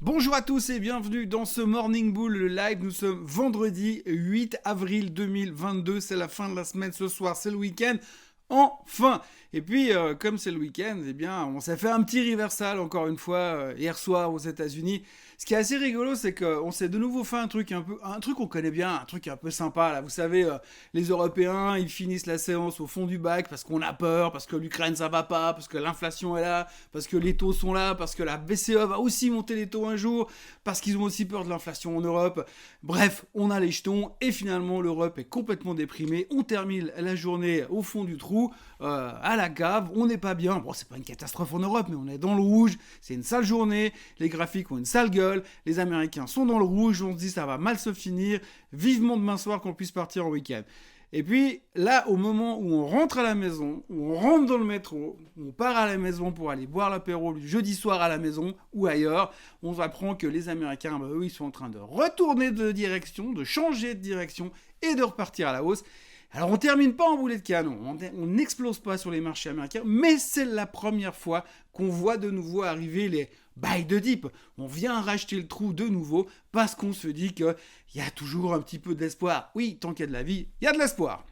Bonjour à tous et bienvenue dans ce Morning Bull live. Nous sommes vendredi 8 avril 2022. C'est la fin de la semaine ce soir, c'est le week-end. Enfin! Et puis, comme c'est le week-end, eh bien, on s'est fait un petit reversal encore une fois hier soir aux États-Unis. Ce qui est assez rigolo, c'est qu'on s'est de nouveau fait un truc qu'on connaît bien, un truc un peu sympa là. Vous savez, les Européens, ils finissent la séance au fond du bac parce qu'on a peur, parce que l'Ukraine ça va pas, parce que l'inflation est là, parce que les taux sont là, parce que la BCE va aussi monter les taux un jour, parce qu'ils ont aussi peur de l'inflation en Europe. Bref, on a les jetons et finalement l'Europe est complètement déprimée. On termine la journée au fond du trou, à la cave, on n'est pas bien. Bon, c'est pas une catastrophe en Europe, mais on est dans le rouge. C'est une sale journée. Les graphiques ont une sale gueule. Les Américains sont dans le rouge. On se dit ça va mal se finir. Vivement demain soir qu'on puisse partir en week-end. Et puis là, au moment où on rentre à la maison, où on rentre dans le métro, où on part à la maison pour aller boire l'apéro le jeudi soir à la maison ou ailleurs, on apprend que les Américains, eux, ils sont en train de retourner de direction, de changer de direction et de repartir à la hausse. Alors on termine pas en boulet de canon, on n'explose pas sur les marchés américains, mais c'est la première fois qu'on voit de nouveau arriver les buy de dip. On vient racheter le trou de nouveau parce qu'on se dit qu'il y a toujours un petit peu d'espoir. Oui, tant qu'il y a de la vie, il y a de l'espoir.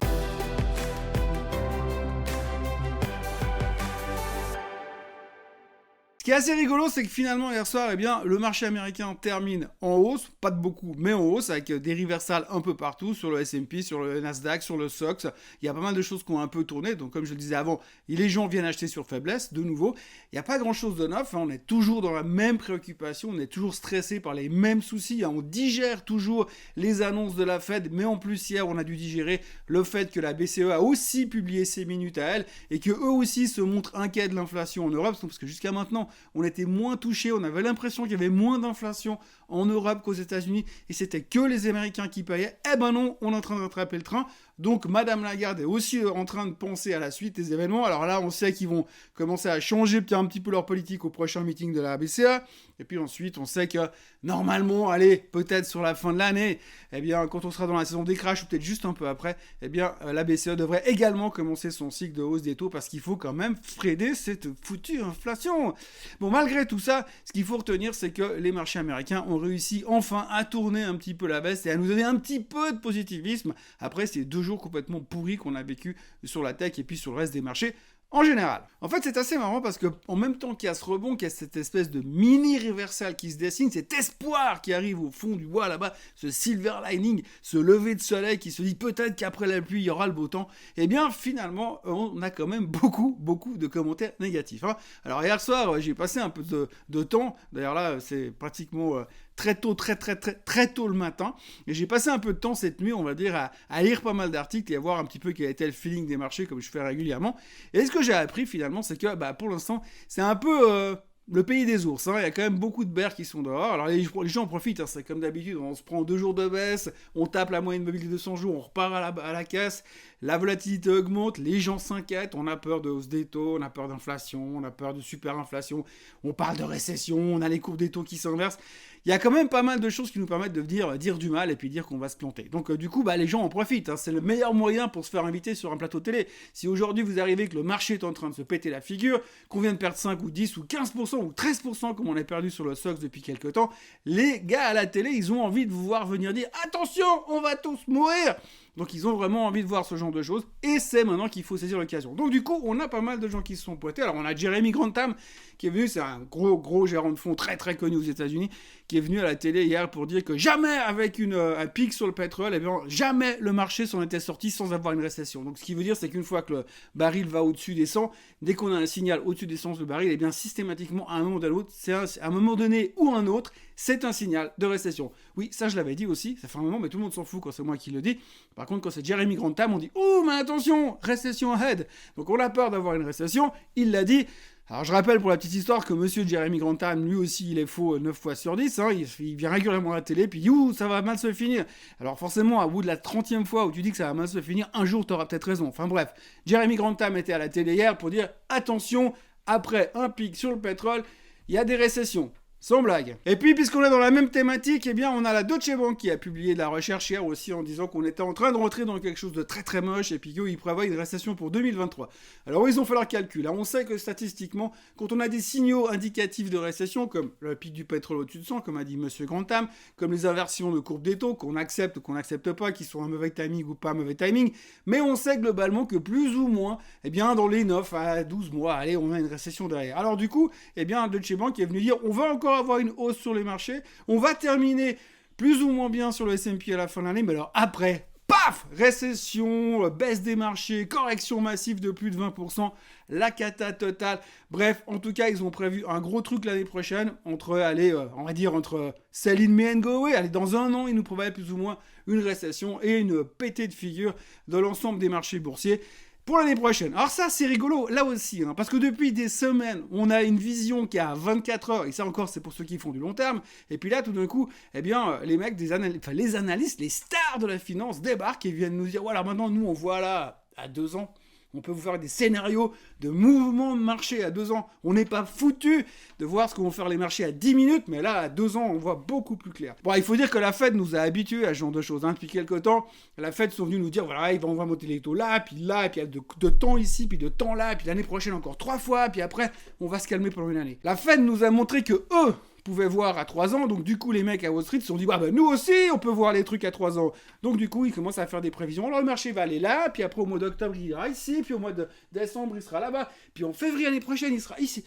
Ce qui est assez rigolo, c'est que finalement, hier soir, eh bien, le marché américain termine en hausse, pas de beaucoup, mais en hausse, avec des reversals un peu partout, sur le S&P, sur le Nasdaq, sur le SOX. Il y a pas mal de choses qui ont un peu tourné, donc comme je le disais avant, les gens viennent acheter sur faiblesse, de nouveau. Il n'y a pas grand-chose de neuf, on est toujours dans la même préoccupation, on est toujours stressé par les mêmes soucis, on digère toujours les annonces de la Fed, mais en plus, hier, on a dû digérer le fait que la BCE a aussi publié ses minutes à elle, et qu'eux aussi se montrent inquiets de l'inflation en Europe, parce que jusqu'à maintenant, on était moins touchés, on avait l'impression qu'il y avait moins d'inflation en Europe qu'aux États-Unis et c'était que les Américains qui payaient. Eh ben non, on est en train de rattraper le train. Donc Madame Lagarde est aussi en train de penser à la suite des événements. Alors là, on sait qu'ils vont commencer à changer un petit peu leur politique au prochain meeting de la BCE. Et puis ensuite, on sait que normalement, allez, peut-être sur la fin de l'année, eh bien, quand on sera dans la saison des crashs ou peut-être juste un peu après, eh bien, la BCE devrait également commencer son cycle de hausse des taux parce qu'il faut quand même freiner cette foutue inflation. Bon, malgré tout ça, ce qu'il faut retenir, c'est que les marchés américains ont réussi enfin à tourner un petit peu la veste et à nous donner un petit peu de positivisme après ces 2 jours complètement pourris qu'on a vécu sur la tech et puis sur le reste des marchés en général. En fait, c'est assez marrant parce que en même temps qu'il y a ce rebond, qu'il y a cette espèce de mini reversal qui se dessine, cet espoir qui arrive au fond du bois là-bas, ce silver lining, ce lever de soleil qui se dit peut-être qu'après la pluie, il y aura le beau temps, eh bien finalement, on a quand même beaucoup de commentaires négatifs. Hein. Alors hier soir, j'ai passé un peu de temps, d'ailleurs là, c'est pratiquement... très tôt le matin. Et j'ai passé un peu de temps cette nuit, on va dire, à lire pas mal d'articles et à voir un petit peu quel était le feeling des marchés, comme je fais régulièrement. Et ce que j'ai appris finalement, c'est que pour l'instant, c'est un peu le pays des ours. Hein. Il y a quand même beaucoup de bears qui sont dehors. Alors les gens en profitent, hein. C'est comme d'habitude, on se prend 2 jours de baisse, on tape la moyenne mobile de 200 jours, on repart à la caisse, la volatilité augmente, les gens s'inquiètent, on a peur de hausse des taux, on a peur d'inflation, on a peur de superinflation, on parle de récession, on a les courbes des taux qui s'inversent. Il y a quand même pas mal de choses qui nous permettent de dire du mal et puis dire qu'on va se planter. Donc du coup, les gens en profitent. Hein. C'est le meilleur moyen pour se faire inviter sur un plateau télé. Si aujourd'hui vous arrivez que le marché est en train de se péter la figure, qu'on vient de perdre 5 ou 10 ou 15% ou 13% comme on a perdu sur le SOX depuis quelques temps, les gars à la télé, ils ont envie de vous voir venir dire « Attention, on va tous mourir !» Donc ils ont vraiment envie de voir ce genre de choses et c'est maintenant qu'il faut saisir l'occasion. Donc du coup, on a pas mal de gens qui se sont pointés. Alors on a Jeremy Grantham qui est venu, c'est un gros gérant de fonds très connu aux États-Unis, qui est venu à la télé hier pour dire que jamais avec un pic sur le pétrole, eh bien, jamais le marché s'en était sorti sans avoir une récession. Donc ce qui veut dire, c'est qu'une fois que le baril va au-dessus des 100, dès qu'on a un signal au-dessus des 100 de baril, eh bien systématiquement à un moment donné ou un autre, c'est un signal de récession. Oui, ça je l'avais dit aussi, ça fait un moment, mais tout le monde s'en fout quand c'est moi qui le dis. Par contre, quand c'est Jeremy Grantham, on dit « Oh, mais attention, récession ahead !» Donc on a peur d'avoir une récession, il l'a dit. Alors je rappelle pour la petite histoire que monsieur Jeremy Grantham, lui aussi, il est faux 9 fois sur 10, hein, il vient régulièrement à la télé, puis ça va mal se finir. Alors forcément, au bout de la 30e fois où tu dis que ça va mal se finir, un jour t'auras peut-être raison. Enfin bref, Jeremy Grantham était à la télé hier pour dire « Attention, après un pic sur le pétrole, il y a des récessions ». Sans blague. Et puis, puisqu'on est dans la même thématique, eh bien, on a la Deutsche Bank qui a publié de la recherche hier aussi en disant qu'on était en train de rentrer dans quelque chose de très très moche et puis qu'ils prévoient une récession pour 2023. Alors, ils ont fait leur calcul. Hein. On sait que statistiquement, quand on a des signaux indicatifs de récession, comme le pic du pétrole au-dessus de 100, comme a dit Monsieur Grantham, comme les inversions de courbe des taux, qu'on accepte ou qu'on n'accepte pas, qui sont un mauvais timing ou pas un mauvais timing, mais on sait globalement que plus ou moins, eh bien, dans les 9 à 12 mois, allez, on a une récession derrière. Alors, du coup, eh bien, Deutsche Bank est venu dire, on va encore avoir une hausse sur les marchés, on va terminer plus ou moins bien sur le S&P à la fin de l'année, mais alors après, paf, récession, baisse des marchés, correction massive de plus de 20%, la cata totale. Bref, en tout cas, ils ont prévu un gros truc l'année prochaine, entre sell in me and go away. Allez, dans un an, ils nous prévoient plus ou moins une récession et une pétée de figure de l'ensemble des marchés boursiers pour l'année prochaine. Alors ça, c'est rigolo, là aussi, hein, parce que depuis des semaines, on a une vision qui a 24 heures, et ça encore, c'est pour ceux qui font du long terme, et puis là, tout d'un coup, eh bien, les mecs, les analystes, les stars de la finance débarquent et viennent nous dire, voilà, maintenant, nous, on voit là, à 2 ans, on peut vous faire des scénarios de mouvement de marché à 2 ans. On n'est pas foutu de voir ce que vont faire les marchés à 10 minutes, mais là, à 2 ans, on voit beaucoup plus clair. Bon, il faut dire que la Fed nous a habitués à ce genre de choses. Hein. Depuis quelques temps, la Fed sont venus nous dire, voilà, on va monter les taux là, puis il y a de temps ici, puis de temps là, puis l'année prochaine encore 3 fois, puis après, on va se calmer pendant une année. La Fed nous a montré que eux pouvaient voir à 3 ans, donc du coup les mecs à Wall Street se sont dit bah nous aussi on peut voir les trucs à 3 ans, donc du coup ils commencent à faire des prévisions. Alors le marché va aller là, puis après au mois d'octobre il ira ici, puis au mois de décembre il sera là-bas, puis en février l'année prochaine il sera ici.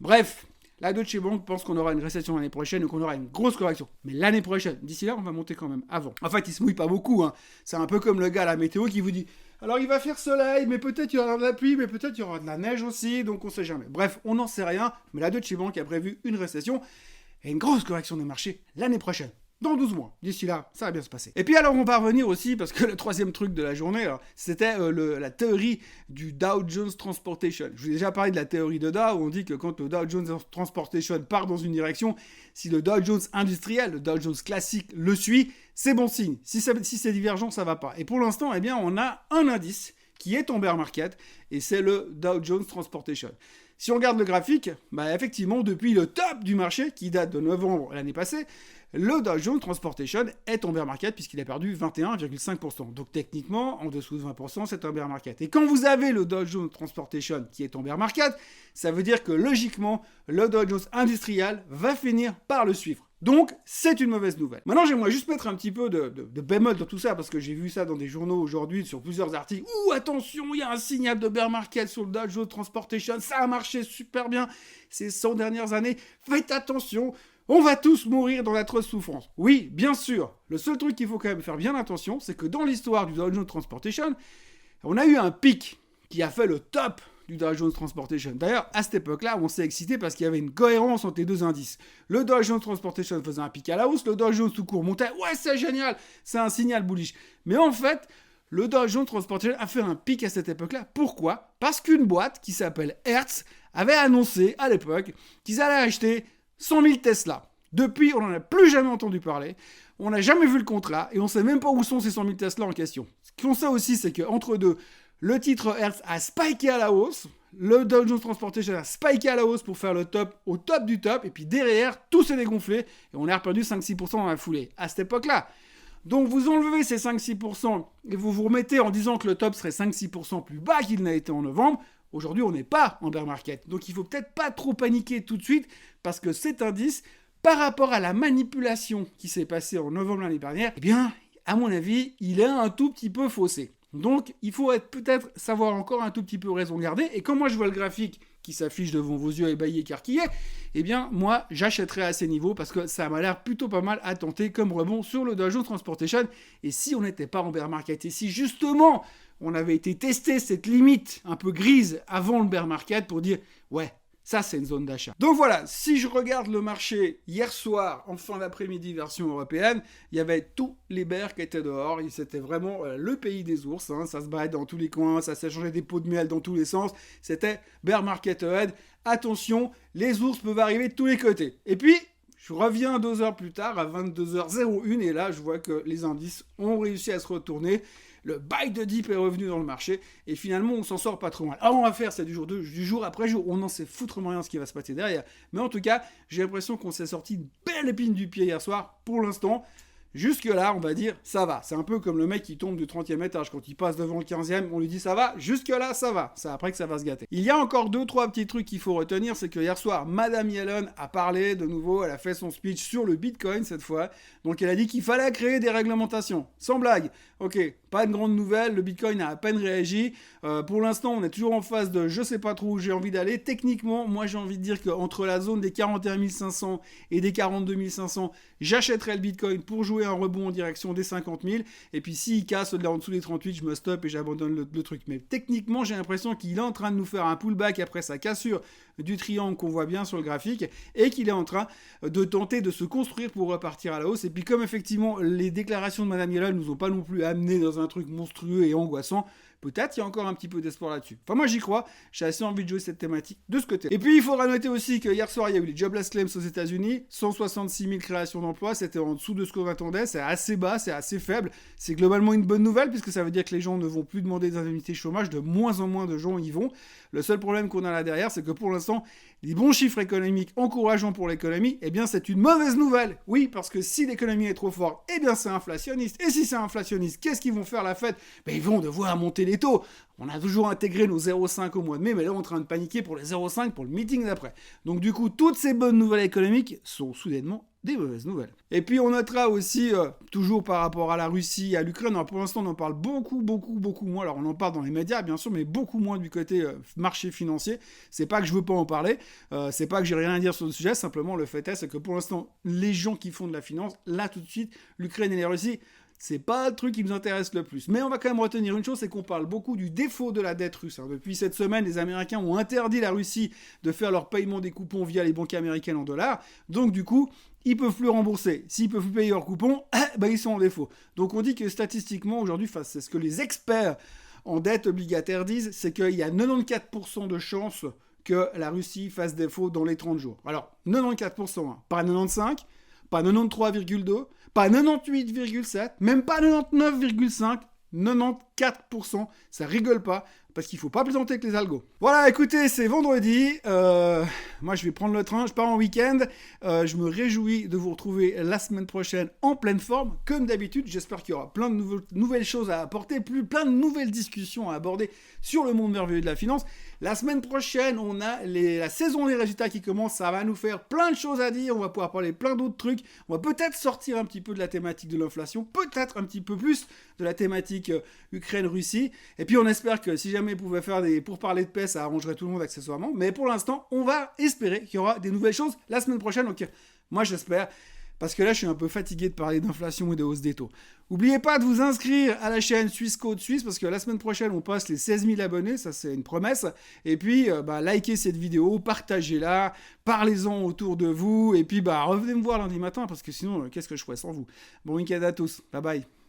Bref, la Deutsche Bank pense qu'on aura une récession l'année prochaine ou qu'on aura une grosse correction. Mais l'année prochaine, d'ici là, on va monter quand même avant. En fait, il se mouille pas beaucoup. Hein. C'est un peu comme le gars à la météo qui vous dit alors il va faire soleil, mais peut-être il y aura de la pluie, mais peut-être il y aura de la neige aussi, donc on sait jamais. Bref, on n'en sait rien, mais la Deutsche Bank a prévu une récession et une grosse correction des marchés l'année prochaine. Dans 12 mois. D'ici là, ça va bien se passer. Et puis alors, on va revenir aussi, parce que le troisième truc de la journée, alors, c'était la théorie du Dow Jones Transportation. Je vous ai déjà parlé de la théorie de Dow, où on dit que quand le Dow Jones Transportation part dans une direction, si le Dow Jones industriel, le Dow Jones classique, le suit, c'est bon signe. Si c'est divergent, ça va pas. Et pour l'instant, eh bien, on a un indice qui est en bear market, et c'est le Dow Jones Transportation. Si on regarde le graphique, bah effectivement, depuis le top du marché, qui date de novembre l'année passée, le Dow Jones Transportation est en bear market puisqu'il a perdu 21,5%. Donc techniquement, en dessous de 20%, c'est un bear market. Et quand vous avez le Dow Jones Transportation qui est en bear market, ça veut dire que logiquement, le Dow Jones industriel va finir par le suivre. Donc, c'est une mauvaise nouvelle. Maintenant, j'aimerais juste mettre un petit peu de bémol dans tout ça, parce que j'ai vu ça dans des journaux aujourd'hui, sur plusieurs articles. Ouh, attention, il y a un signal de bear market sur le Dow Jones Transportation, ça a marché super bien ces 100 dernières années. Faites attention, on va tous mourir dans l'atroce souffrance. Oui, bien sûr, le seul truc qu'il faut quand même faire bien attention, c'est que dans l'histoire du Dow Jones Transportation, on a eu un pic qui a fait le top du Dow Jones Transportation. D'ailleurs, à cette époque-là, on s'est excité parce qu'il y avait une cohérence entre les deux indices. Le Dow Jones Transportation faisait un pic à la hausse, le Dow Jones tout court montait. Ouais, c'est génial, c'est un signal bullish. Mais en fait, le Dow Jones Transportation a fait un pic à cette époque-là. Pourquoi ? Parce qu'une boîte qui s'appelle Hertz avait annoncé à l'époque qu'ils allaient acheter 100 000 Tesla. Depuis, on n'en a plus jamais entendu parler. On n'a jamais vu le contrat et on ne sait même pas où sont ces 100 000 Tesla en question. Ce qu'on sait aussi, c'est qu'entre deux, le titre Hertz a spiké à la hausse, le Dow Jones Transportation a spiké à la hausse pour faire le top au top du top, et puis derrière, tout s'est dégonflé, et on a reperdu 5-6% dans la foulée, à cette époque-là. Donc vous enlevez ces 5-6%, et vous vous remettez en disant que le top serait 5-6% plus bas qu'il n'a été en novembre. Aujourd'hui, on n'est pas en bear market. Donc il ne faut peut-être pas trop paniquer tout de suite, parce que cet indice, par rapport à la manipulation qui s'est passée en novembre l'année dernière, eh bien, à mon avis, il est un tout petit peu faussé. Donc, il faut peut-être savoir encore un tout petit peu raison garder. Et quand moi, je vois le graphique qui s'affiche devant vos yeux ébahis écarquillés, eh bien, moi, j'achèterai à ces niveaux parce que ça m'a l'air plutôt pas mal à tenter comme rebond sur le Dow Jones Transportation. Et si on n'était pas en bear market, et si justement, on avait été tester cette limite un peu grise avant le bear market pour dire, ouais, ça, c'est une zone d'achat. Donc voilà, si je regarde le marché hier soir, en fin d'après-midi, version européenne, il y avait tous les bears qui étaient dehors. C'était vraiment le pays des ours. Hein. Ça se baladait dans tous les coins, ça s'échangeait des pots de miel dans tous les sens. C'était bear market ahead. Attention, les ours peuvent arriver de tous les côtés. Et puis, je reviens 2 heures plus tard, à 22h01, et là, je vois que les indices ont réussi à se retourner. le buy de dip est revenu dans le marché, et finalement on s'en sort pas trop mal. Alors on va faire, c'est du jour après jour, on n'en sait foutrement rien ce qui va se passer derrière, mais en tout cas, j'ai l'impression qu'on s'est sorti une belle épine du pied hier soir, pour l'instant. Jusque-là, on va dire, ça va. C'est un peu comme le mec qui tombe du 30e étage. Quand il passe devant le 15e, on lui dit ça va. Jusque-là, ça va. C'est après que ça va se gâter. Il y a encore 2-3 petits trucs qu'il faut retenir. C'est que hier soir, Madame Yellen a parlé de nouveau. Elle a fait son speech sur le Bitcoin cette fois. Donc elle a dit qu'il fallait créer des réglementations. Sans blague. Ok, pas de grande nouvelle. Le Bitcoin a à peine réagi. Pour l'instant, on est toujours en phase de je sais pas trop où j'ai envie d'aller. Techniquement, moi j'ai envie de dire qu'entre la zone des 41 500 et des 42 500, j'achèterai le Bitcoin pour jouer un rebond en direction des 50 000, et puis s'il casse en dessous des 38, je me stoppe et j'abandonne le truc. Mais techniquement, j'ai l'impression qu'il est en train de nous faire un pullback après sa cassure du triangle qu'on voit bien sur le graphique, et qu'il est en train de tenter de se construire pour repartir à la hausse. Et puis comme effectivement, les déclarations de Madame Yellen nous ont pas non plus amené dans un truc monstrueux et angoissant, peut-être il y a encore un petit peu d'espoir là-dessus. Enfin, moi j'y crois, j'ai assez envie de jouer cette thématique de ce côté. Et puis il faudra noter aussi que hier soir il y a eu les jobless claims aux États-Unis, 166 000 créations d'emplois, c'était en dessous de ce qu'on attendait, c'est assez bas, c'est assez faible. C'est globalement une bonne nouvelle puisque ça veut dire que les gens ne vont plus demander des indemnités chômage, de moins en moins de gens y vont. Le seul problème qu'on a là derrière, c'est que pour l'instant, les bons chiffres économiques encourageants pour l'économie, eh bien c'est une mauvaise nouvelle. Oui, parce que si l'économie est trop forte, eh bien c'est inflationniste. Et si c'est inflationniste, qu'est-ce qu'ils vont faire la fête ? Ben, ils vont devoir monter les taux. On a toujours intégré nos 0,5 au mois de mai, mais là on est en train de paniquer pour les 0,5 pour le meeting d'après. Donc du coup, toutes ces bonnes nouvelles économiques sont soudainement des mauvaises nouvelles. Et puis on notera aussi, toujours par rapport à la Russie et à l'Ukraine, alors pour l'instant on en parle beaucoup moins, alors on en parle dans les médias bien sûr, mais beaucoup moins du côté marché financier. C'est pas que je veux pas en parler, c'est pas que j'ai rien à dire sur le sujet, simplement le fait est, c'est que pour l'instant, les gens qui font de la finance, là tout de suite, l'Ukraine et la Russie, c'est pas le truc qui nous intéresse le plus. Mais on va quand même retenir une chose, c'est qu'on parle beaucoup du défaut de la dette russe. Depuis cette semaine, les Américains ont interdit la Russie de faire leur paiement des coupons via les banques américaines en dollars. Donc du coup, ils peuvent plus rembourser. S'ils peuvent plus payer leurs coupons, ils sont en défaut. Donc on dit que statistiquement, aujourd'hui, c'est ce que les experts en dette obligataire disent, c'est qu'il y a 94% de chances que la Russie fasse défaut dans les 30 jours. Alors, 94%, hein, pas 95%, pas 93,2%, pas 98,7%, même pas 99,5%, 94%, ça rigole pas, parce qu'il faut pas plaisanter avec les algos. Voilà, écoutez, c'est vendredi, moi je vais prendre le train, je pars en week-end, je me réjouis de vous retrouver la semaine prochaine en pleine forme, comme d'habitude, j'espère qu'il y aura plein de nouvelles choses à apporter, plein de nouvelles discussions à aborder sur le monde merveilleux de la finance. La semaine prochaine, on a la saison des résultats qui commence, ça va nous faire plein de choses à dire, on va pouvoir parler plein d'autres trucs, on va peut-être sortir un petit peu de la thématique de l'inflation, peut-être un petit peu plus de la thématique Ukraine-Russie, et puis on espère que si jamais on pouvait faire des pourparlers de paix, ça arrangerait tout le monde accessoirement, mais pour l'instant, on va espérer qu'il y aura des nouvelles choses la semaine prochaine, donc moi j'espère, parce que là je suis un peu fatigué de parler d'inflation et de hausse des taux. N'oubliez pas de vous inscrire à la chaîne Suisse Code Suisse, parce que la semaine prochaine on passe les 16 000 abonnés, ça c'est une promesse, et puis likez cette vidéo, partagez-la, parlez-en autour de vous, et puis revenez me voir lundi matin, parce que sinon qu'est-ce que je ferais sans vous. Bon week-end à tous, bye bye.